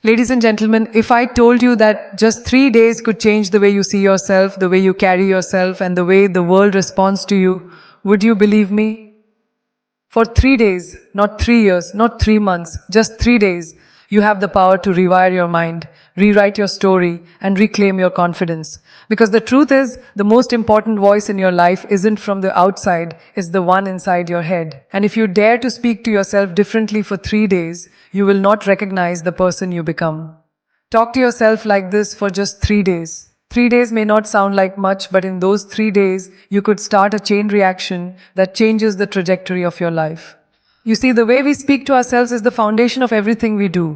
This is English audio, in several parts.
Ladies and gentlemen, if I told you that just 3 days could change the way you see yourself, the way you carry yourself, and the way the world responds to you, would you believe me? For 3 days, not 3 years, not 3 months, just 3 days, you have the power to rewire your mind, rewrite your story, and reclaim your confidence. Because the truth is, the most important voice in your life isn't from the outside, it's the one inside your head. And if you dare to speak to yourself differently for 3 days, you will not recognize the person you become. Talk to yourself like this for just 3 days. 3 days may not sound like much, but in those 3 days, you could start a chain reaction that changes the trajectory of your life. You see, the way we speak to ourselves is the foundation of everything we do.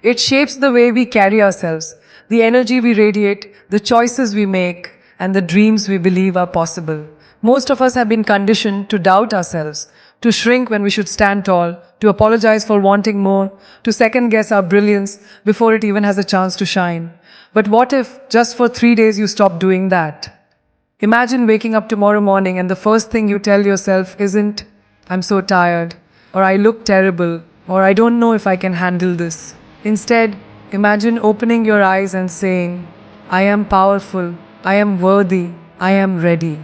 It shapes the way we carry ourselves, the energy we radiate, the choices we make, and the dreams we believe are possible. Most of us have been conditioned to doubt ourselves, to shrink when we should stand tall, to apologize for wanting more, to second guess our brilliance before it even has a chance to shine. But what if, just for 3 days, you stop doing that? Imagine waking up tomorrow morning and the first thing you tell yourself isn't, I'm so tired, or I look terrible, or I don't know if I can handle this. Instead, imagine opening your eyes and saying, I am powerful, I am worthy, I am ready.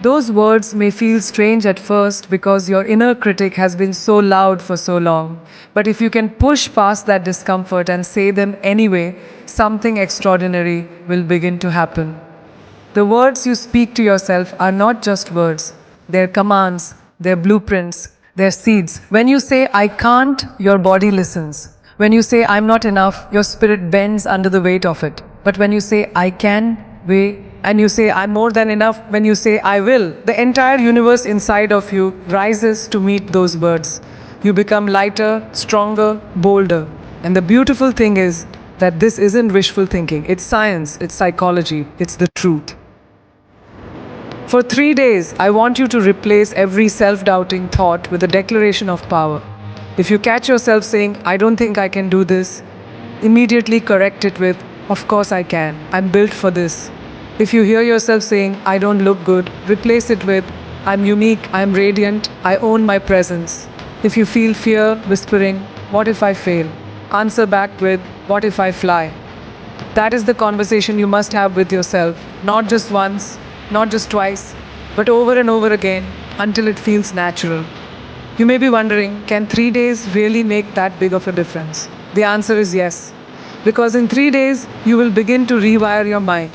Those words may feel strange at first because your inner critic has been so loud for so long. But if you can push past that discomfort and say them anyway, something extraordinary will begin to happen. The words you speak to yourself are not just words, they're commands, they're blueprints, they're seeds. When you say, I can't, your body listens. When you say, I'm not enough, your spirit bends under the weight of it. But when you say, I can, and you say, I'm more than enough, when you say, I will, the entire universe inside of you rises to meet those words. You become lighter, stronger, bolder. And the beautiful thing is that this isn't wishful thinking. It's science, it's psychology, it's the truth. For 3 days, I want you to replace every self-doubting thought with a declaration of power. If you catch yourself saying, I don't think I can do this, immediately correct it with, of course I can, I'm built for this. If you hear yourself saying, I don't look good, replace it with, I'm unique, I'm radiant, I own my presence. If you feel fear whispering, what if I fail? Answer back with, what if I fly? That is the conversation you must have with yourself, not just once, not just twice, but over and over again until it feels natural. You may be wondering, can 3 days really make that big of a difference? The answer is yes. Because in 3 days, you will begin to rewire your mind.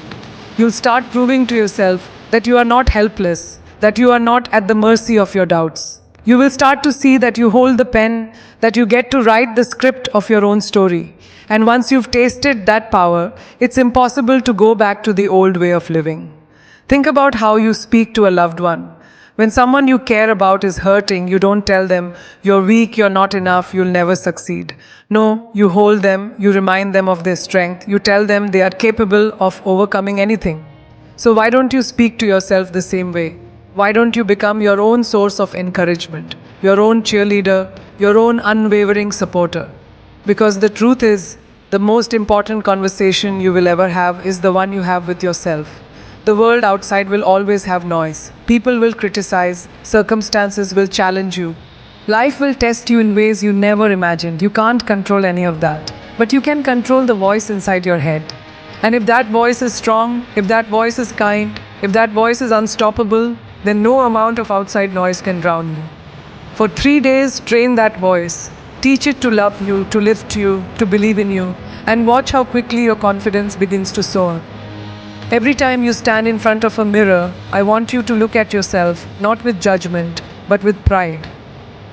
You'll start proving to yourself that you are not helpless, that you are not at the mercy of your doubts. You will start to see that you hold the pen, that you get to write the script of your own story. And once you've tasted that power, it's impossible to go back to the old way of living. Think about how you speak to a loved one. When someone you care about is hurting, you don't tell them, you're weak, you're not enough, you'll never succeed. No, you hold them, you remind them of their strength, you tell them they are capable of overcoming anything. So why don't you speak to yourself the same way? Why don't you become your own source of encouragement, your own cheerleader, your own unwavering supporter? Because the truth is, the most important conversation you will ever have is the one you have with yourself. The world outside will always have noise. People will criticize, circumstances will challenge you. Life will test you in ways you never imagined. You can't control any of that. But you can control the voice inside your head. And if that voice is strong, if that voice is kind, if that voice is unstoppable, then no amount of outside noise can drown you. For 3 days, train that voice. Teach it to love you, to lift you, to believe in you, and watch how quickly your confidence begins to soar. Every time you stand in front of a mirror, I want you to look at yourself, not with judgment, but with pride.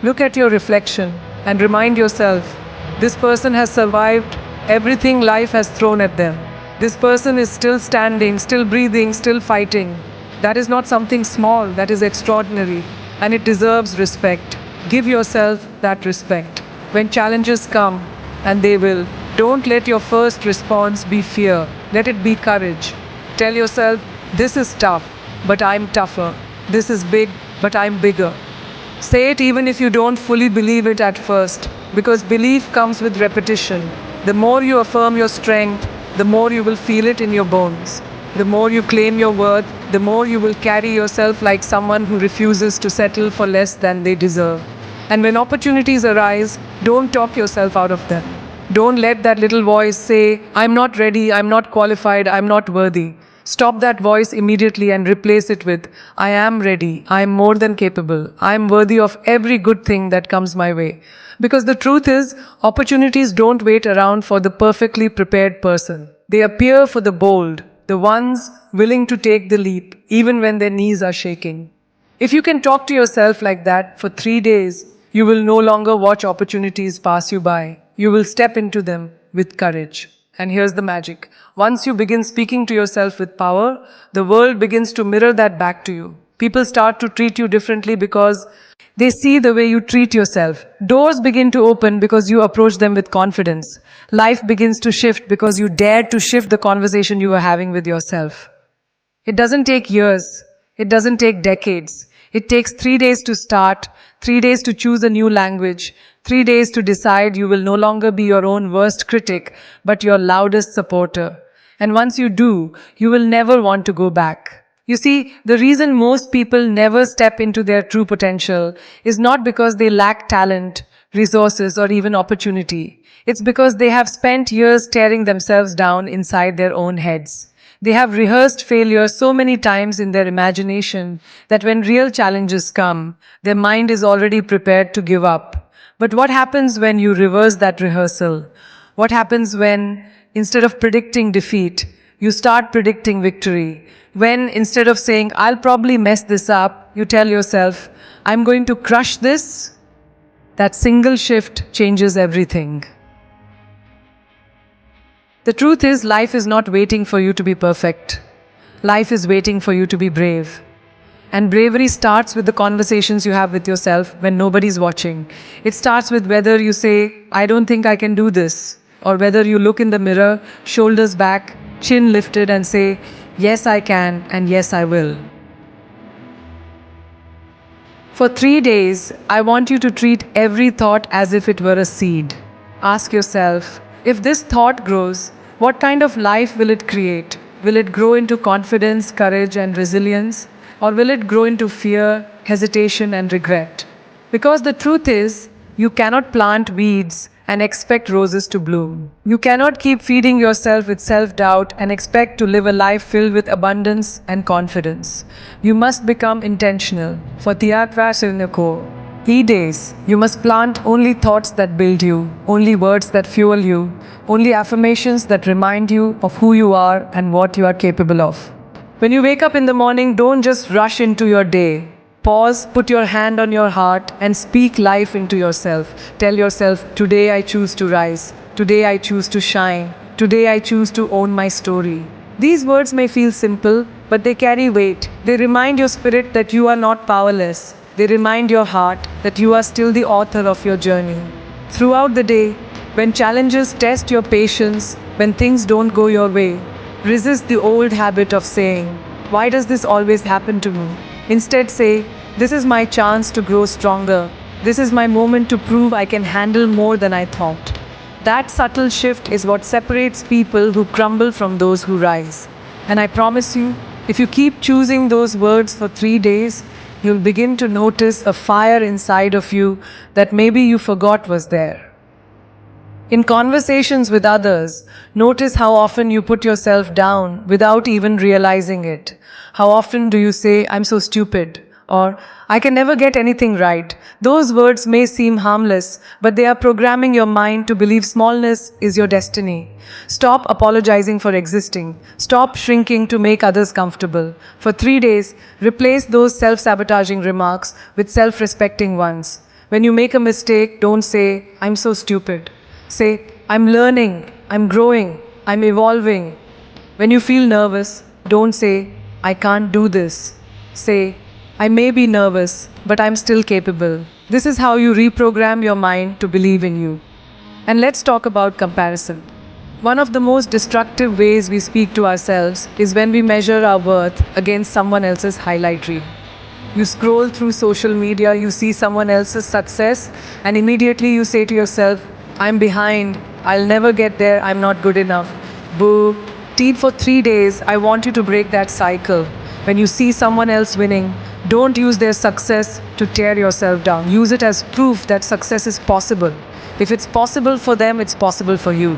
Look at your reflection and remind yourself, this person has survived everything life has thrown at them. This person is still standing, still breathing, still fighting. That is not something small, that is extraordinary, and it deserves respect. Give yourself that respect. When challenges come, and they will, don't let your first response be fear, let it be courage. Tell yourself, this is tough, but I'm tougher. This is big, but I'm bigger. Say it even if you don't fully believe it at first, because belief comes with repetition. The more you affirm your strength, the more you will feel it in your bones. The more you claim your worth, the more you will carry yourself like someone who refuses to settle for less than they deserve. And when opportunities arise, don't talk yourself out of them. Don't let that little voice say, I'm not ready, I'm not qualified, I'm not worthy. Stop that voice immediately and replace it with, I am ready, I am more than capable, I am worthy of every good thing that comes my way. Because the truth is, opportunities don't wait around for the perfectly prepared person. They appear for the bold, the ones willing to take the leap, even when their knees are shaking. If you can talk to yourself like that for 3 days, you will no longer watch opportunities pass you by. You will step into them with courage. And here's the magic. Once you begin speaking to yourself with power, the world begins to mirror that back to you. People start to treat you differently because they see the way you treat yourself. Doors begin to open because you approach them with confidence. Life begins to shift because you dare to shift the conversation you are having with yourself. It doesn't take years. It doesn't take decades. It takes 3 days to start, 3 days to choose a new language, 3 days to decide you will no longer be your own worst critic, but your loudest supporter. And once you do, you will never want to go back. You see, the reason most people never step into their true potential is not because they lack talent, resources, or even opportunity. It's because they have spent years tearing themselves down inside their own heads. They have rehearsed failure so many times in their imagination that when real challenges come, their mind is already prepared to give up. But what happens when you reverse that rehearsal? What happens when, instead of predicting defeat, you start predicting victory? When, instead of saying, I'll probably mess this up, you tell yourself, I'm going to crush this? That single shift changes everything. The truth is, life is not waiting for you to be perfect. Life is waiting for you to be brave. And bravery starts with the conversations you have with yourself when nobody's watching. It starts with whether you say, I don't think I can do this, or whether you look in the mirror, shoulders back, chin lifted, and say, yes, I can, and yes, I will. For 3 days, I want you to treat every thought as if it were a seed. Ask yourself, if this thought grows, what kind of life will it create? Will it grow into confidence, courage, and resilience? Or will it grow into fear, hesitation, and regret? Because the truth is, you cannot plant weeds and expect roses to bloom. You cannot keep feeding yourself with self-doubt and expect to live a life filled with abundance and confidence. You must become intentional. For Tiatva Silnako, days, you must plant only thoughts that build you, only words that fuel you, only affirmations that remind you of who you are and what you are capable of. When you wake up in the morning, don't just rush into your day. Pause, put your hand on your heart, and speak life into yourself. Tell yourself, today I choose to rise. Today I choose to shine. Today I choose to own my story. These words may feel simple, but they carry weight. They remind your spirit that you are not powerless. They remind your heart that you are still the author of your journey. Throughout the day, when challenges test your patience, when things don't go your way, resist the old habit of saying, why does this always happen to me? Instead say, this is my chance to grow stronger. This is my moment to prove I can handle more than I thought. That subtle shift is what separates people who crumble from those who rise. And I promise you, if you keep choosing those words for 3 days, you'll begin to notice a fire inside of you that maybe you forgot was there. In conversations with others, notice how often you put yourself down without even realizing it. How often do you say, I'm so stupid, or I can never get anything right? Those words may seem harmless, but they are programming your mind to believe smallness is your destiny. Stop apologizing for existing. Stop shrinking to make others comfortable. For 3 days, replace those self-sabotaging remarks with self-respecting ones. When you make a mistake, don't say, I'm so stupid. Say, I'm learning, I'm growing, I'm evolving. When you feel nervous, don't say, I can't do this. Say, I may be nervous, but I'm still capable. This is how you reprogram your mind to believe in you. And let's talk about comparison. One of the most destructive ways we speak to ourselves is when we measure our worth against someone else's highlight reel. You scroll through social media, you see someone else's success, and immediately you say to yourself, I'm behind, I'll never get there, I'm not good enough. Boo. For 3 days, I want you to break that cycle. When you see someone else winning, don't use their success to tear yourself down. Use it as proof that success is possible. If it's possible for them, it's possible for you.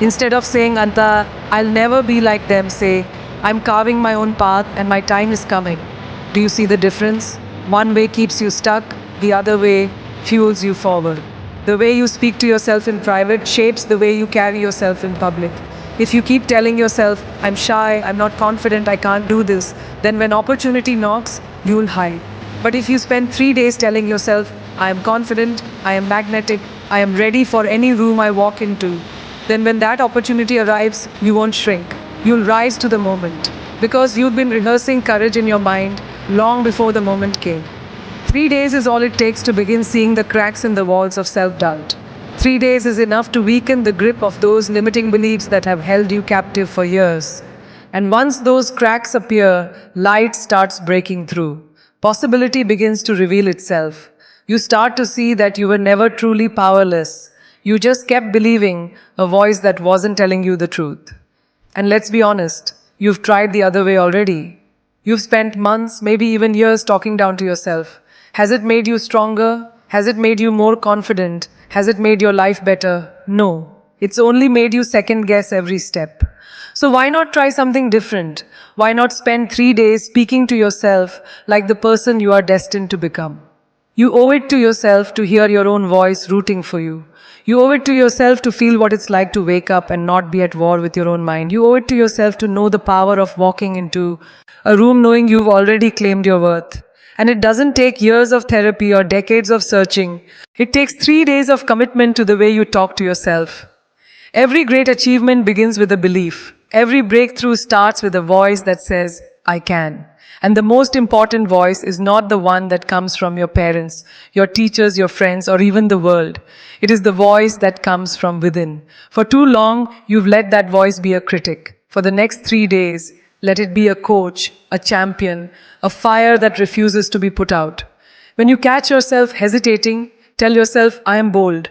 Instead of saying, Anta, I'll never be like them, say, I'm carving my own path and my time is coming. Do you see the difference? One way keeps you stuck, the other way fuels you forward. The way you speak to yourself in private shapes the way you carry yourself in public. If you keep telling yourself, I'm shy, I'm not confident, I can't do this, then when opportunity knocks, you'll hide. But if you spend 3 days telling yourself, I am confident, I am magnetic, I am ready for any room I walk into, then when that opportunity arrives, you won't shrink. You'll rise to the moment. Because you've been rehearsing courage in your mind long before the moment came. 3 days is all it takes to begin seeing the cracks in the walls of self-doubt. 3 days is enough to weaken the grip of those limiting beliefs that have held you captive for years. And once those cracks appear, light starts breaking through. Possibility begins to reveal itself. You start to see that you were never truly powerless. You just kept believing a voice that wasn't telling you the truth. And let's be honest, you've tried the other way already. You've spent months, maybe even years talking down to yourself. Has it made you stronger? Has it made you more confident? Has it made your life better? No. It's only made you second guess every step. So why not try something different? Why not spend 3 days speaking to yourself like the person you are destined to become? You owe it to yourself to hear your own voice rooting for you. You owe it to yourself to feel what it's like to wake up and not be at war with your own mind. You owe it to yourself to know the power of walking into a room knowing you've already claimed your worth. And it doesn't take years of therapy or decades of searching. It takes 3 days of commitment to the way you talk to yourself. Every great achievement begins with a belief. Every breakthrough starts with a voice that says, I can. And the most important voice is not the one that comes from your parents, your teachers, your friends, or even the world. It is the voice that comes from within. For too long, you've let that voice be a critic. For the next 3 days, let it be a coach, a champion, a fire that refuses to be put out. When you catch yourself hesitating, tell yourself, I am bold.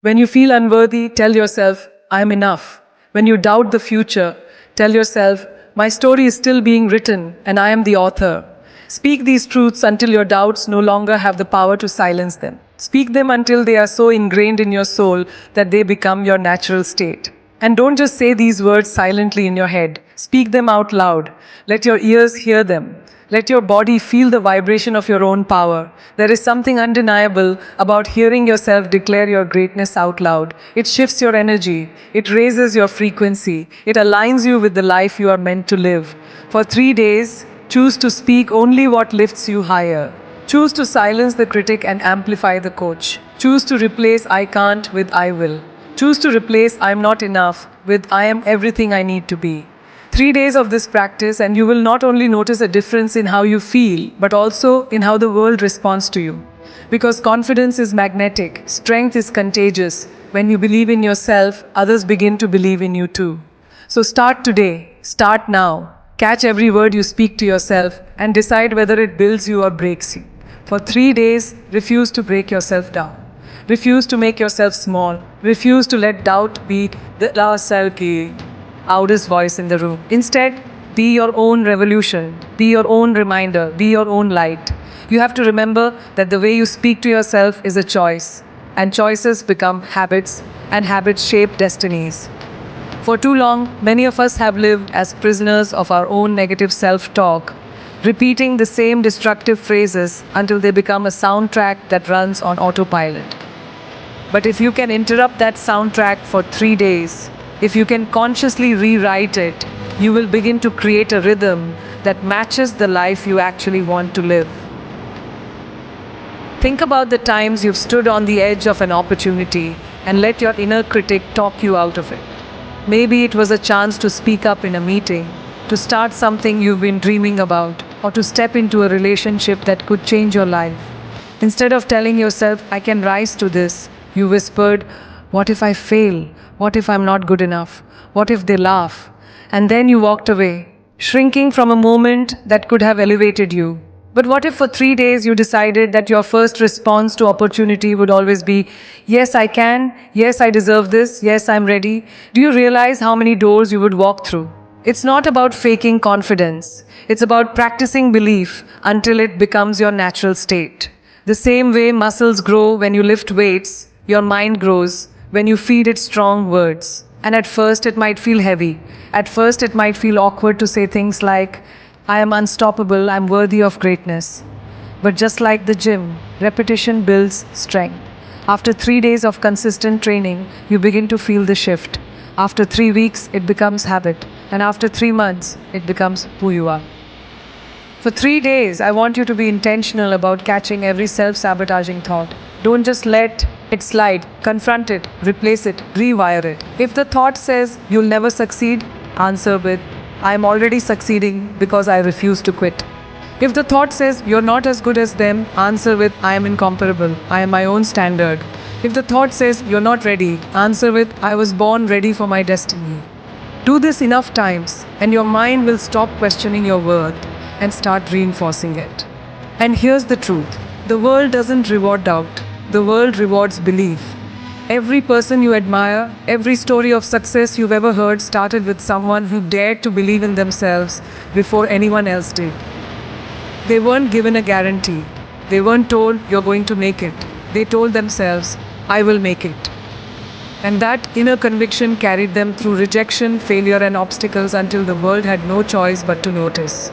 When you feel unworthy, tell yourself, I am enough. When you doubt the future, tell yourself, my story is still being written and I am the author. Speak these truths until your doubts no longer have the power to silence them. Speak them until they are so ingrained in your soul that they become your natural state. And don't just say these words silently in your head. Speak them out loud. Let your ears hear them. Let your body feel the vibration of your own power. There is something undeniable about hearing yourself declare your greatness out loud. It shifts your energy. It raises your frequency. It aligns you with the life you are meant to live. For 3 days, choose to speak only what lifts you higher. Choose to silence the critic and amplify the coach. Choose to replace I can't with I will. Choose to replace I'm not enough with I am everything I need to be. 3 days of this practice, and you will not only notice a difference in how you feel, but also in how the world responds to you. Because confidence is magnetic, strength is contagious. When you believe in yourself, others begin to believe in you too. So start today, start now. Catch every word you speak to yourself and decide whether it builds you or breaks you. For 3 days, refuse to break yourself down. Refuse to make yourself small. Refuse to let doubt be the loudest voice in the room. Instead, be your own revolution, be your own reminder, be your own light. You have to remember that the way you speak to yourself is a choice, and choices become habits, and habits shape destinies. For too long, many of us have lived as prisoners of our own negative self-talk, repeating the same destructive phrases until they become a soundtrack that runs on autopilot. But if you can interrupt that soundtrack for 3 days, if you can consciously rewrite it, you will begin to create a rhythm that matches the life you actually want to live. Think about the times you've stood on the edge of an opportunity and let your inner critic talk you out of it. Maybe it was a chance to speak up in a meeting, to start something you've been dreaming about, or to step into a relationship that could change your life. Instead of telling yourself, I can rise to this, you whispered, what if I fail? What if I'm not good enough? What if they laugh? And then you walked away, shrinking from a moment that could have elevated you. But what if for 3 days you decided that your first response to opportunity would always be, yes, I can, yes, I deserve this, yes, I'm ready? Do you realize how many doors you would walk through? It's not about faking confidence. It's about practicing belief until it becomes your natural state. The same way muscles grow when you lift weights, Your mind grows when you feed it strong words. And at first it might feel heavy. At first it might feel awkward to say things like, I am unstoppable, I'm worthy of greatness. But just like the gym, repetition builds strength. After 3 days of consistent training, you begin to feel the shift. After 3 weeks, it becomes habit. And after 3 months, it becomes who you are. For 3 days, I want you to be intentional about catching every self sabotaging thought. Don't just let it slide, confront it, replace it, rewire it. If the thought says you'll never succeed, answer with, I'm already succeeding because I refuse to quit. If the thought says you're not as good as them, answer with, I am incomparable, I am my own standard. If the thought says you're not ready, answer with, I was born ready for my destiny. Do this enough times, and your mind will stop questioning your worth and start reinforcing it. And here's the truth, the world doesn't reward doubt, the world rewards belief. Every person you admire, every story of success you've ever heard started with someone who dared to believe in themselves before anyone else did. They weren't given a guarantee. They weren't told, you're going to make it. They told themselves, I will make it. And that inner conviction carried them through rejection, failure, and obstacles until the world had no choice but to notice.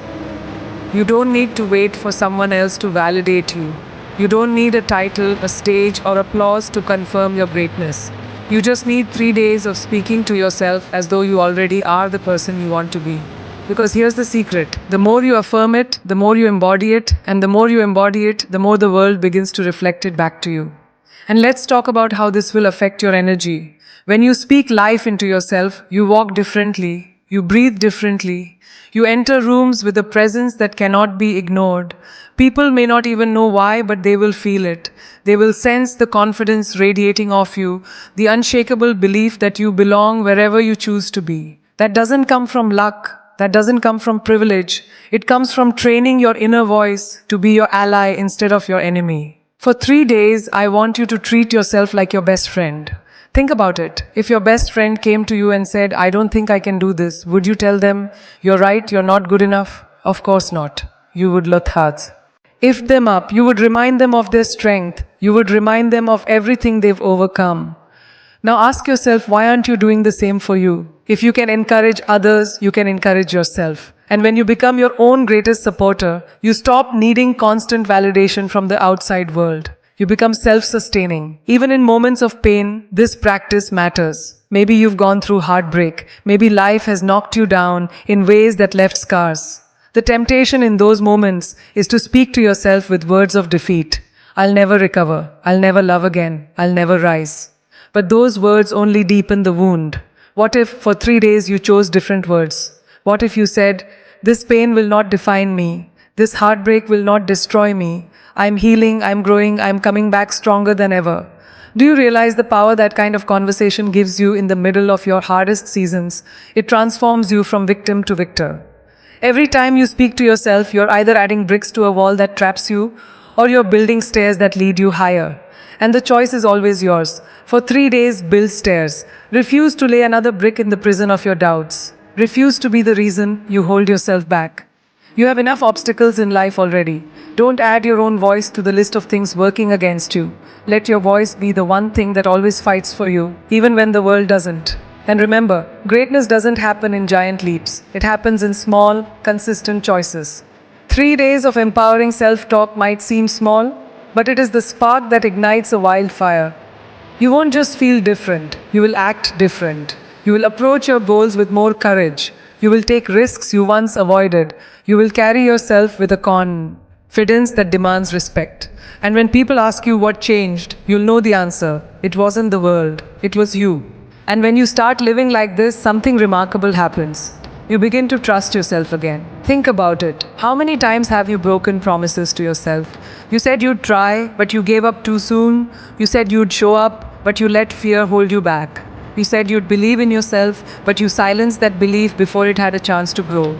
You don't need to wait for someone else to validate you. You don't need a title, a stage, or applause to confirm your greatness. You just need 3 days of speaking to yourself as though you already are the person you want to be. Because here's the secret, the more you affirm it, the more you embody it, and the more you embody it, the more the world begins to reflect it back to you. And let's talk about how this will affect your energy. When you speak life into yourself, you walk differently, you breathe differently, you enter rooms with a presence that cannot be ignored. People may not even know why, but they will feel it. They will sense the confidence radiating off you, the unshakable belief that you belong wherever you choose to be. That doesn't come from luck. That doesn't come from privilege. It comes from training your inner voice to be your ally instead of your enemy. For 3 days, I want you to treat yourself like your best friend. Think about it. If your best friend came to you and said, I don't think I can do this, would you tell them, you're right, you're not good enough? Of course not. You would lift. If them up, you would remind them of their strength. You would remind them of everything they've overcome. Now ask yourself, why aren't you doing the same for you? If you can encourage others, you can encourage yourself. And when you become your own greatest supporter, you stop needing constant validation from the outside world. You become self-sustaining. Even in moments of pain, this practice matters. Maybe you've gone through heartbreak. Maybe life has knocked you down in ways that left scars. The temptation in those moments is to speak to yourself with words of defeat. I'll never recover. I'll never love again. I'll never rise. But those words only deepen the wound. What if for 3 days you chose different words? What if you said, this pain will not define me. This heartbreak will not destroy me. I'm healing, I'm growing, I'm coming back stronger than ever. Do you realize the power that kind of conversation gives you in the middle of your hardest seasons? It transforms you from victim to victor. Every time you speak to yourself, you're either adding bricks to a wall that traps you, or you're building stairs that lead you higher. And the choice is always yours. For 3 days, build stairs. Refuse to lay another brick in the prison of your doubts. Refuse to be the reason you hold yourself back. You have enough obstacles in life already. Don't add your own voice to the list of things working against you. Let your voice be the one thing that always fights for you, even when the world doesn't. And remember, greatness doesn't happen in giant leaps. It happens in small, consistent choices. 3 days of empowering self-talk might seem small, but it is the spark that ignites a wildfire. You won't just feel different, you will act different. You will approach your goals with more courage. You will take risks you once avoided. You will carry yourself with a confidence that demands respect. And when people ask you what changed, you'll know the answer. It wasn't the world, it was you. And when you start living like this, something remarkable happens. You begin to trust yourself again. Think about it. How many times have you broken promises to yourself? You said you'd try, but you gave up too soon. You said you'd show up, but you let fear hold you back. You said you'd believe in yourself, but you silenced that belief before it had a chance to grow.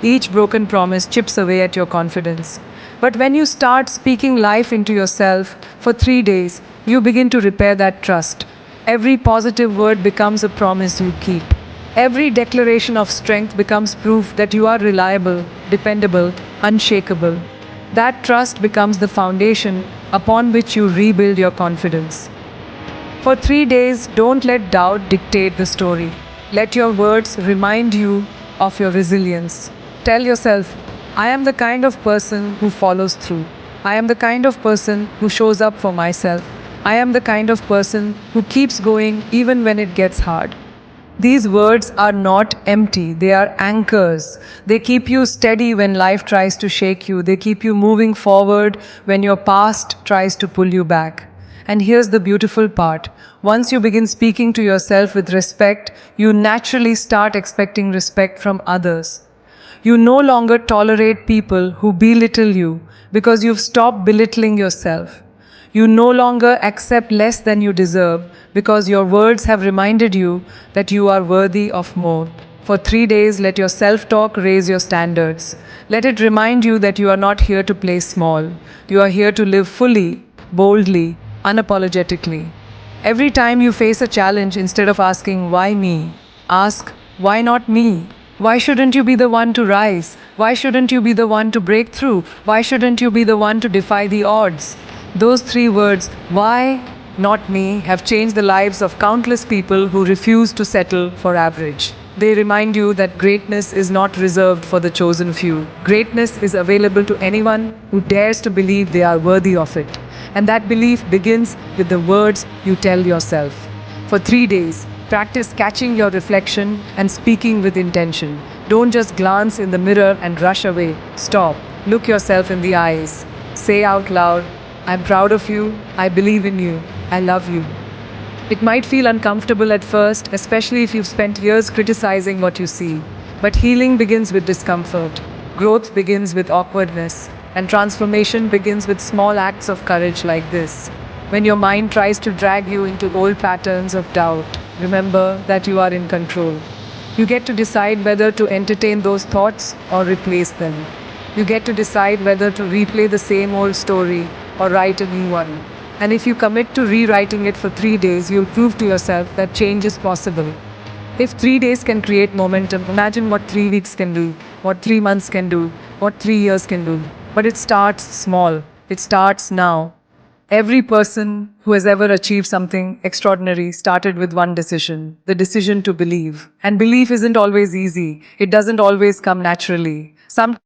Each broken promise chips away at your confidence. But when you start speaking life into yourself for 3 days, you begin to repair that trust. Every positive word becomes a promise you keep. Every declaration of strength becomes proof that you are reliable, dependable, unshakable. That trust becomes the foundation upon which you rebuild your confidence. For 3 days, don't let doubt dictate the story. Let your words remind you of your resilience. Tell yourself, I am the kind of person who follows through. I am the kind of person who shows up for myself. I am the kind of person who keeps going even when it gets hard. These words are not empty, they are anchors. They keep you steady when life tries to shake you. They keep you moving forward when your past tries to pull you back. And here's the beautiful part. Once you begin speaking to yourself with respect, you naturally start expecting respect from others. You no longer tolerate people who belittle you because you've stopped belittling yourself. You no longer accept less than you deserve because your words have reminded you that you are worthy of more. For 3 days, let your self talk raise your standards. Let it remind you that you are not here to play small. You are here to live fully, boldly, unapologetically. Every time you face a challenge, instead of asking, why me? Ask, why not me? Why shouldn't you be the one to rise? Why shouldn't you be the one to break through? Why shouldn't you be the one to defy the odds? Those three words, why not me, have changed the lives of countless people who refuse to settle for average. They remind you that greatness is not reserved for the chosen few. Greatness is available to anyone who dares to believe they are worthy of it. And that belief begins with the words you tell yourself. For 3 days, practice catching your reflection and speaking with intention. Don't just glance in the mirror and rush away. Stop. Look yourself in the eyes. Say out loud, I'm proud of you, I believe in you, I love you. It might feel uncomfortable at first, especially if you've spent years criticizing what you see. But healing begins with discomfort, growth begins with awkwardness, and transformation begins with small acts of courage like this. When your mind tries to drag you into old patterns of doubt, remember that you are in control. You get to decide whether to entertain those thoughts or replace them. You get to decide whether to replay the same old story or write a new one. And if you commit to rewriting it for 3 days, you'll prove to yourself that change is possible. If 3 days can create momentum, imagine what 3 weeks can do, what 3 months can do, what 3 years can do. But it starts small. It starts now. Every person who has ever achieved something extraordinary started with one decision, the decision to believe. And belief isn't always easy. It doesn't always come naturally. Sometimes